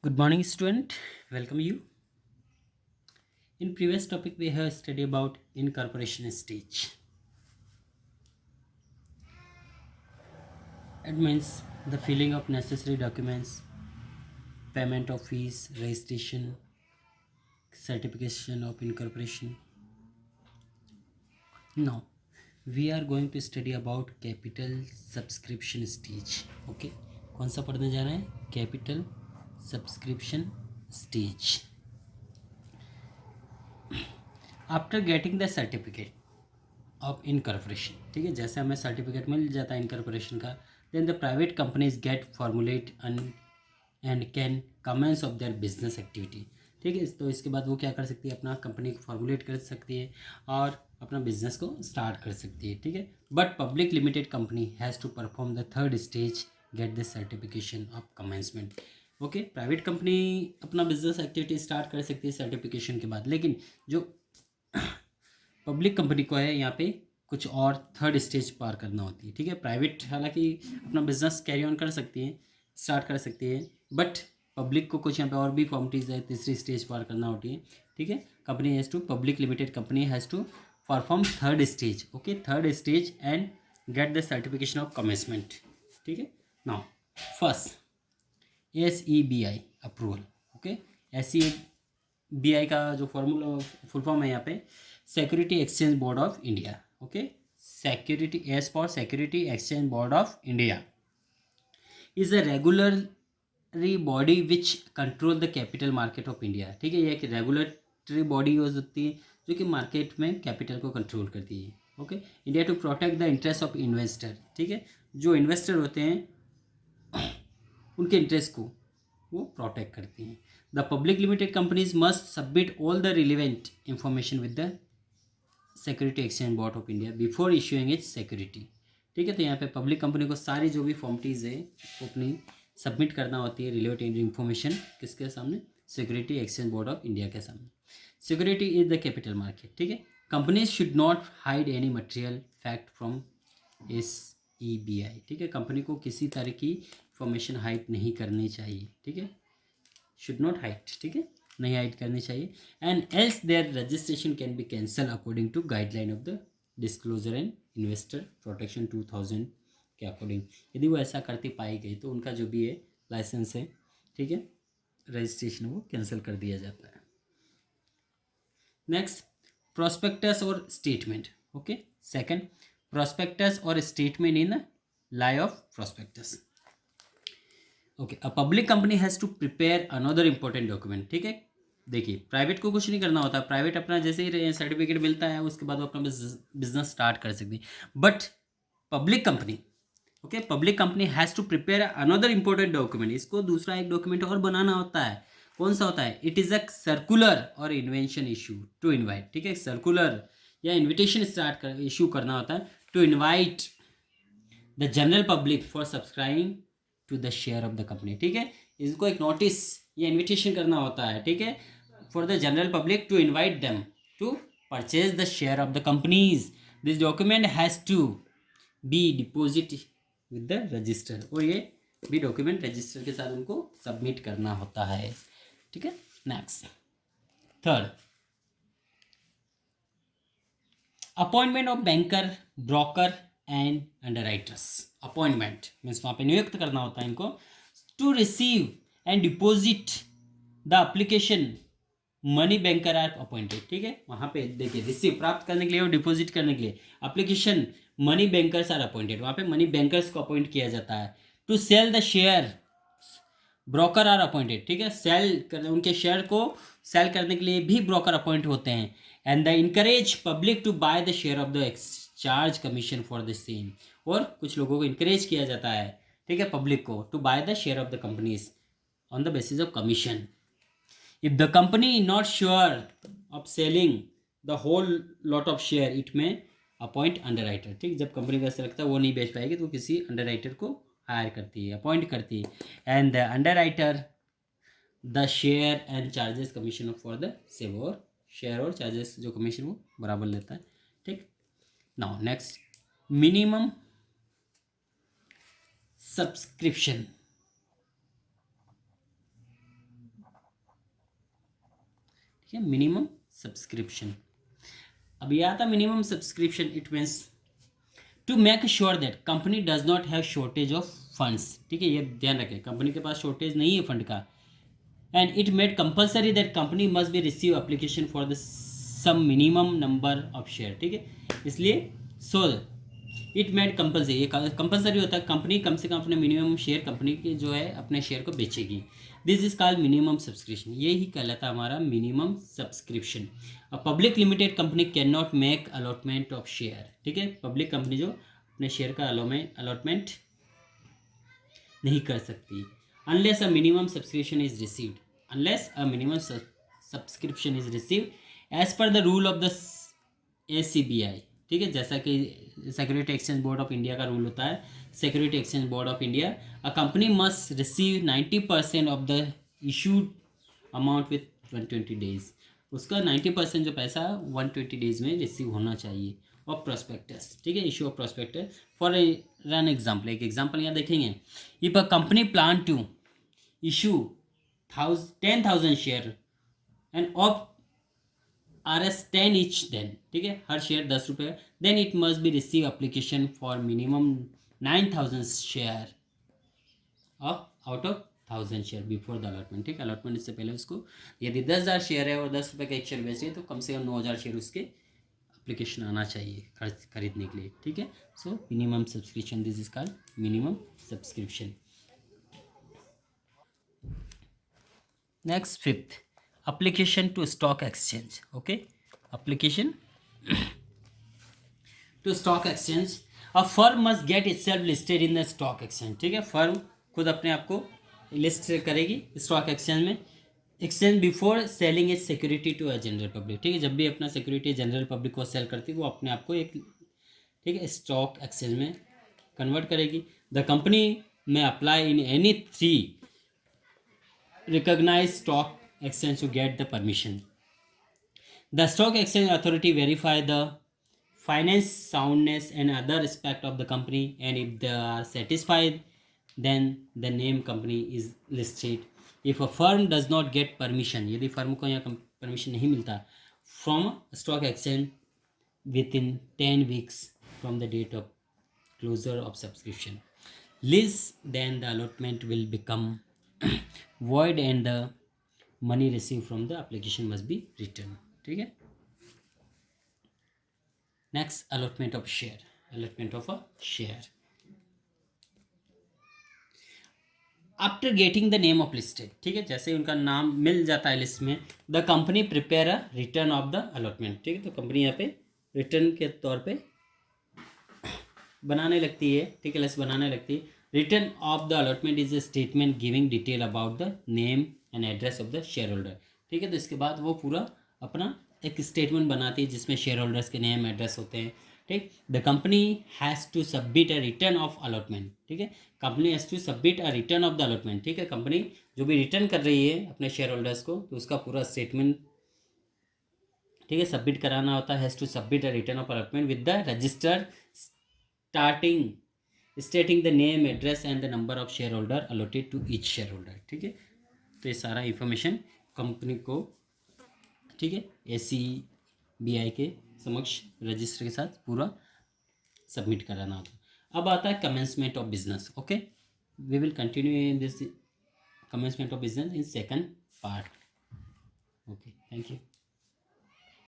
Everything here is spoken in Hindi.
Good morning, student. Welcome you. In previous topic, we have studied about incorporation stage. It means the filling of necessary documents, payment of fees, registration, certification of incorporation. Now, we are going to study about capital subscription stage. Okay, कौन सा पढ़ने जा रहे हैं? Capital subscription stage. After getting the certificate of incorporation, ठीक है, जैसे हमें सर्टिफिकेट मिल जाता है इनकॉर्पोरेशन का, then the private companies get formulate and can commence of their business activity. ठीक है, तो इसके बाद वो क्या कर सकती है, अपना कंपनी को फॉर्मुलेट कर सकती है और अपना बिजनेस को स्टार्ट कर सकती है। ठीक है, but public limited company has to perform the third stage, get the certification of commencement. Okay, private company अपना बिजनेस एक्टिविटी स्टार्ट कर सकती है सर्टिफिकेशन के बाद, लेकिन जो पब्लिक कंपनी को है यहाँ पे कुछ और थर्ड स्टेज पार करना होती है। ठीक है, प्राइवेट हालांकि अपना बिजनेस कैरी ऑन कर सकती है, स्टार्ट कर सकती है, बट पब्लिक को कुछ यहाँ पे और भी फॉर्मलिटीज है, तीसरी स्टेज पार करना होती है। ठीक है, company has to, public limited company has to perform third stage. Okay, third stage and get the certification of commencement. ठीक है, now first SEBI approval. Okay, SEBI का जो फॉर्मूला फुल फॉर्म है यहाँ पे, security exchange board of India. Okay, security, S for security exchange board of India is a regulatory body which control the capital market of India. ठीक है, ये एक रेगुलेटरी बॉडी यूज होती है जो कि मार्केट में कैपिटल को कंट्रोल करती है। Okay, India to protect the interest of investor. ठीक है, जो इन्वेस्टर होते हैं उनके इंटरेस्ट को वो प्रोटेक्ट करती हैं। The public limited companies must submit all the relevant information with the security exchange board of India before issuing it's security. ठीक है, तो यहाँ पे पब्लिक कंपनी को सारी जो भी फॉर्मलिटीज है वो अपनी सबमिट करना होती है, रिलेवेंट इंफॉर्मेशन किसके सामने, security exchange board of India के सामने। Security is the capital market. ठीक है, companies should not hide any material fact from SEBI। ठीक है, कंपनी को किसी तरह की इंफॉर्मेशन हाइड नहीं करनी चाहिए। ठीक है, शुड नॉट हाइड, ठीक है, नहीं हाइड करनी चाहिए। And else their registration can be cancel according to guideline of the disclosure and investor protection 2000 के अकॉर्डिंग। यदि वो ऐसा करती पाई गई तो उनका जो भी है लाइसेंस है, ठीक है, रजिस्ट्रेशन वो कैंसिल कर दिया जाता है। नेक्स्ट, प्रोस्पेक्टस और स्टेटमेंट। ओके, सेकंड, प्रोस्पेक्टस और statement in lieu of prospectus. Okay, a public company has to prepare another important document. ठीक है, देखिए प्राइवेट को कुछ नहीं करना होता, प्राइवेट अपना जैसे ही सर्टिफिकेट मिलता है उसके बाद वो अपना बिजनेस स्टार्ट कर सकती है, but public company, okay, public company has to prepare another important document. इसको दूसरा एक डॉक्यूमेंट और बनाना होता है। कौन सा होता है? इट इज़ अ सर्कुलर और इन्वेंशन इशू टू इन्वाइट। ठीक है, सर्कुलर या इन्विटेशन स्टार्ट कर इशू करना होता है to invite the general public for subscribing to the share of the company. ठीक है, इसको एक नोटिस या इन्विटेशन करना होता है, ठीक है, for the general public to invite them to purchase the share of the companies. This document has to be deposit with the register, और ये भी डॉक्यूमेंट रजिस्टर के साथ उनको सबमिट करना होता है। ठीक है, next, third, appointment of banker, broker and underwriters. Appointment means वहाँ पे नियुक्त करना होता है इनको, to receive and deposit the application money banker are appointed. ठीक है, वहाँ पे देखिए रिसीव प्राप्त करने के लिए और डिपॉजिट करने के लिए application money bankers are appointed, वहाँ पे मनी बैंकर्स को अपॉइंट किया जाता है। To sell the share, broker are appointed. ठीक है, सेल कर उनके शेयर को सेल करने के लिए भी ब्रोकर अपॉइंट होते हैं। And the encourage public to buy the share of the exchange commission for the same, और कुछ लोगों को इनकरेज किया जाता है, ठीक है, पब्लिक को to buy the share of the companies on the basis of commission. If the company not sure of selling the whole lot of share it may appoint underwriter. ठीक, जब कंपनी को ऐसा लगता है वो नहीं बेच पाएगी तो किसी अंडरराइटर को हायर करती है, अपॉइंट करती है। And the underwriter the share and charges commission for the save, और शेयर और चार्जेस जो कमीशन वो बराबर लेता है। ठीक, नाउ नेक्स्ट, मिनिमम सब्सक्रिप्शन। ठीक है, मिनिमम सब्सक्रिप्शन। अब ये आता minimum subscription, it means to make sure that company does not have shortage of funds. ठीक है, ये ध्यान रखें, कंपनी के पास शॉर्टेज नहीं है फंड का। And it made compulsory that company must be receive application for the some minimum number of share. ठीक है, इसलिए सो इट मेड कंपलसरी, ये कंपलसरी होता है, कंपनी कम से कम अपने मिनिमम शेयर कंपनी के जो है अपने शेयर को बेचेगी। This is called minimum subscription, ये ही कहलाता है हमारा minimum subscription. A public limited company can not make allotment of share. ठीक है, पब्लिक कंपनी जो अपने शेयर का अलॉटमेंट नहीं कर सकती unless a minimum subscription is received, unless a minimum subscription is received as per the rule of the ACBI। ठीक है, जैसा कि security exchange board of India का रूल होता है, security exchange board of India, a company must receive 90% of the issued amount with 120 days. उसका 90% जो पैसा 120 डेज में रिसीव होना चाहिए। और प्रोस्पेक्टस, ठीक है, issue of prospectus for an example, एक एग्जाम्पल यहाँ देखेंगे। If a company plan to issue 10,000 share and of RS10 each, then ठीक है, हर शेयर 10 रुपये, then it must be receive application for minimum 9,000 share of out of 1,000 share before the allotment. ठीक है, अलॉटमेंट इससे पहले उसको, यदि 10,000 शेयर है और 10 रुपये का एक शेयर बेच रही है तो कम से कम 9,000 शेयर उसके एप्लीकेशन आना चाहिए खरीदने के लिए। ठीक है, so minimum subscription, this is called minimum subscription. Next fifth, application to stock exchange। okay, application to stock exchange, a firm must get itself listed in the stock exchange। ठीक है, फर्म खुद अपने आप को लिस्ट करेगी स्टॉक एक्सचेंज में, exchange before selling is security to a general public. ठीक है, जब भी अपना सिक्योरिटी जनरल पब्लिक को सेल करती है वो अपने आप को एक, ठीक है, स्टॉक एक्सचेंज में कन्वर्ट करेगी। The company may apply in any 3 recognized stock exchange to get the permission. The stock exchange authority verify the finance soundness and other aspect of the company, and if they are satisfied, then the name company is listed. If a firm does not get permission, यदि फर्म को यहाँ परमिशन नहीं मिलता from stock exchange within 10 weeks from the date of closure of subscription list, then the allotment will become void and the money received from the application must be returned। ठीक है, next allotment of share, allotment of a share after getting the name of listed. ठीक है, जैसे उनका नाम मिल जाता है लिस्ट में, the company prepare a return of the allotment. ठीक है, तो कंपनी यहाँ पे रिटर्न के तौर पे बनाने लगती है। ठीक है, लिस्ट बनाने लगती है। Return of the allotment is a statement giving detail about the name and address of the share holder. ठीक है, तो इसके बाद वो पूरा अपना एक स्टेटमेंट बनाती है जिसमें शेयर होल्डर्स के नेम एड्रेस होते हैं। ठीक, the company has to submit a return of allotment. ठीक है, company has to submit a return of the allotment. ठीक है, कंपनी जो भी रिटर्न कर रही है अपने शेयर होल्डर्स को तो उसका पूरा स्टेटमेंट, ठीक है, सबमिट कराना होता है। Has to submit a return of allotment with the register stating the name address and the number of share holder allotted to each share holder. ठीक है, तो ये सारा इंफॉर्मेशन कंपनी को, ठीक है, ACBI के समक्ष रजिस्टर के साथ पूरा सबमिट कराना होता। अब आता है commencement of business. Okay, we will continue in this commencement of business in second part. Okay, thank you.